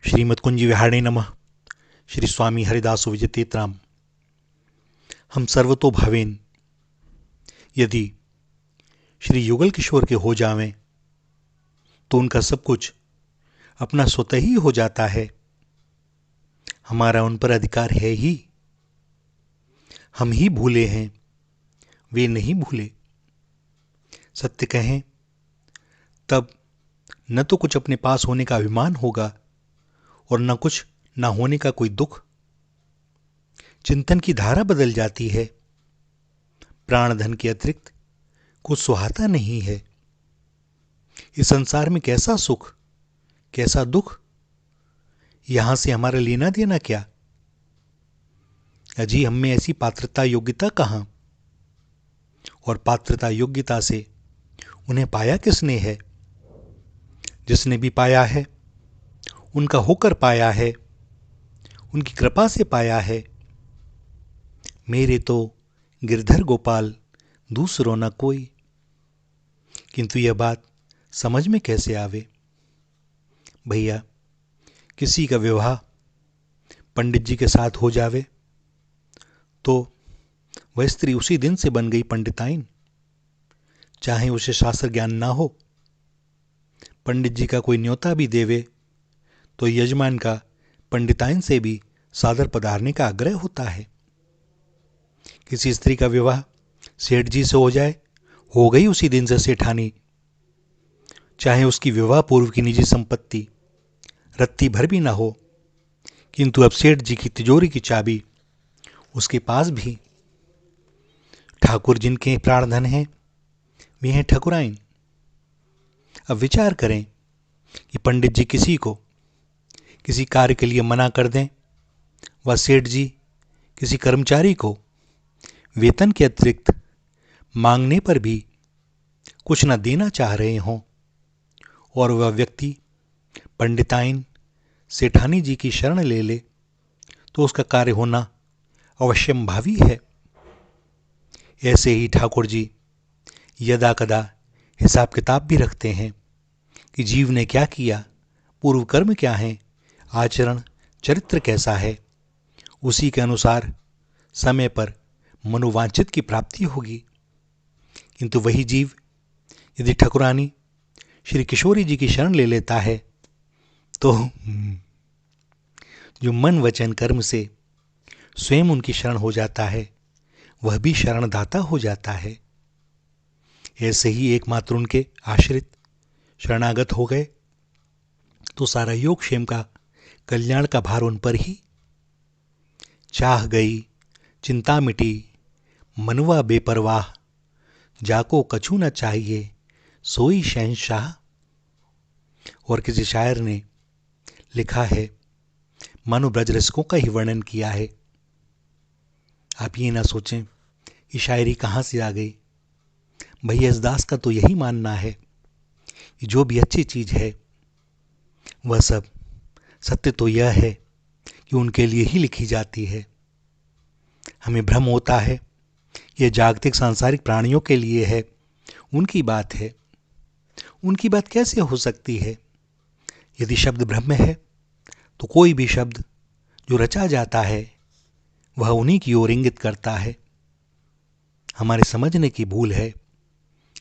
श्रीमद्कुंज विहारिणे नमः। श्री स्वामी हरिदासो विजयतीर्थराम। हम सर्वतो भावेन यदि श्री युगल किशोर के हो जावें तो उनका सब कुछ अपना स्वतः ही हो जाता है। हमारा उन पर अधिकार है ही। हम ही भूले हैं, वे नहीं भूले। सत्य कहें तब न तो कुछ अपने पास होने का अभिमान होगा और न कुछ न होने का कोई दुख। चिंतन की धारा बदल जाती है। प्राण धन के अतिरिक्त कुछ सुहाता नहीं है। इस संसार में कैसा सुख, कैसा दुख, यहां से हमारा लेना देना क्या? अजी हम में ऐसी पात्रता योग्यता कहां? और पात्रता योग्यता से उन्हें पाया किसने है? जिसने भी पाया है उनका होकर पाया है, उनकी कृपा से पाया है। मेरे तो गिरधर गोपाल दूसरो न कोई। किंतु यह बात समझ में कैसे आवे? भैया, किसी का विवाह पंडित जी के साथ हो जावे तो वह स्त्री उसी दिन से बन गई पंडिताइन, चाहे उसे शास्त्र ज्ञान ना हो। पंडित जी का कोई न्योता भी देवे तो यजमान का पंडिताइन से भी सादर पधारने का आग्रह होता है। किसी स्त्री का विवाह सेठ जी से हो जाए, हो गई उसी दिन से सेठानी, चाहे उसकी विवाह पूर्व की निजी संपत्ति रत्ती भर भी ना हो। किंतु अब सेठ जी की तिजोरी की चाबी उसके पास भी। ठाकुर जिनके प्राणधन हैं वे हैं ठकुराइन। अब विचार करें कि पंडित जी किसी को किसी कार्य के लिए मना कर दें, व सेठ जी किसी कर्मचारी को वेतन के अतिरिक्त मांगने पर भी कुछ न देना चाह रहे हों, और वह व्यक्ति पंडिताइन सेठानी जी की शरण ले ले, तो उसका कार्य होना अवश्यंभावी है। ऐसे ही ठाकुर जी यदा कदा हिसाब किताब भी रखते हैं कि जीव ने क्या किया, पूर्व कर्म क्या है, आचरण चरित्र कैसा है। उसी के अनुसार समय पर मनोवांछित की प्राप्ति होगी। किंतु वही जीव यदि ठकुरानी श्री किशोरी जी की शरण ले लेता है तो जो मन वचन कर्म से स्वयं उनकी शरण हो जाता है, वह भी शरणदाता हो जाता है। ऐसे ही एकमात्र उनके आश्रित शरणागत हो गए तो सारा योग क्षेम का, कल्याण का भार उन पर ही। चाह गई चिंता मिटी मनवा बेपरवाह, जाको कछु न चाहिए सोई शहंशाह। और किसी शायर ने लिखा है, मानो ब्रज रसिकों का ही वर्णन किया है। आप ये ना सोचें ये शायरी कहाँ से आ गई। भैया इस दास का तो यही मानना है कि जो भी अच्छी चीज है वह सब सत्य तो यह है कि उनके लिए ही लिखी जाती है। हमें भ्रम होता है यह जागतिक सांसारिक प्राणियों के लिए है, उनकी बात है। उनकी बात कैसे हो सकती है? यदि शब्द ब्रह्म है तो कोई भी शब्द जो रचा जाता है वह उन्हीं की ओर इंगित करता है। हमारे समझने की भूल है,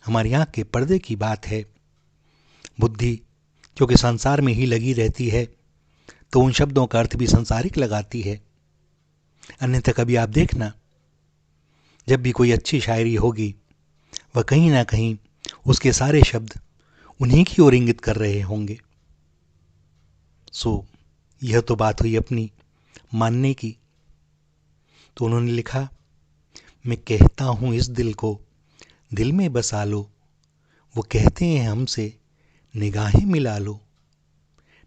हमारी आंख के पर्दे की बात है। बुद्धि क्योंकि संसार में ही लगी रहती है तो उन शब्दों का अर्थ भी संसारिक लगाती है। अन्यथा कभी आप देखना, जब भी कोई अच्छी शायरी होगी वह कहीं ना कहीं उसके सारे शब्द उन्हीं की ओर इंगित कर रहे होंगे। सो यह तो बात हुई अपनी मानने की। तो उन्होंने लिखा, मैं कहता हूं इस दिल को दिल में बसा लो, वो कहते हैं हमसे निगाहें मिला लो।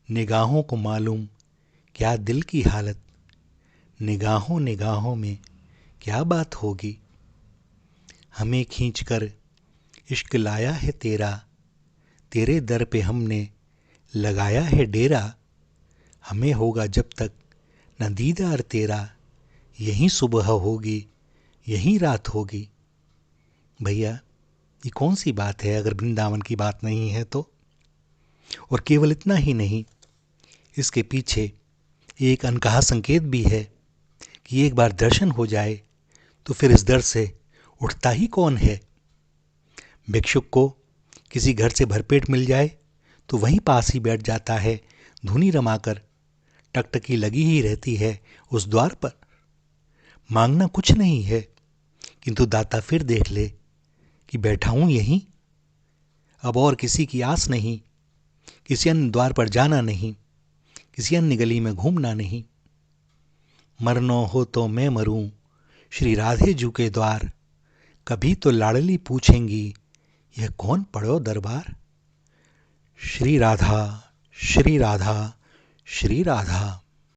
निगाहों को मालूम क्या दिल की हालत, निगाहों निगाहों में क्या बात होगी। हमें खींचकर इश्क लाया है तेरा, तेरे दर पे हमने लगाया है डेरा। हमें होगा जब तक न दीदार तेरा, यहीं सुबह होगी यहीं रात होगी। भैया ये कौन सी बात है अगर वृंदावन की बात नहीं है तो? और केवल इतना ही नहीं, इसके पीछे एक अनकहा संकेत भी है कि एक बार दर्शन हो जाए तो फिर इस दर से उठता ही कौन है। भिक्षुक को किसी घर से भरपेट मिल जाए तो वहीं पास ही बैठ जाता है, धुनी रमाकर। टकटकी लगी ही रहती है उस द्वार पर। मांगना कुछ नहीं है, किंतु दाता फिर देख ले कि बैठा हूं यहीं। अब और किसी की आस नहीं, किसी अन्य द्वार पर जाना नहीं, किसी अन्य गली में घूमना नहीं। मरनो हो तो मैं मरूं श्री राधे जू के द्वार, कभी तो लाडली पूछेंगी यह कौन पड़ो दरबार। श्री राधा श्री राधा श्री राधा।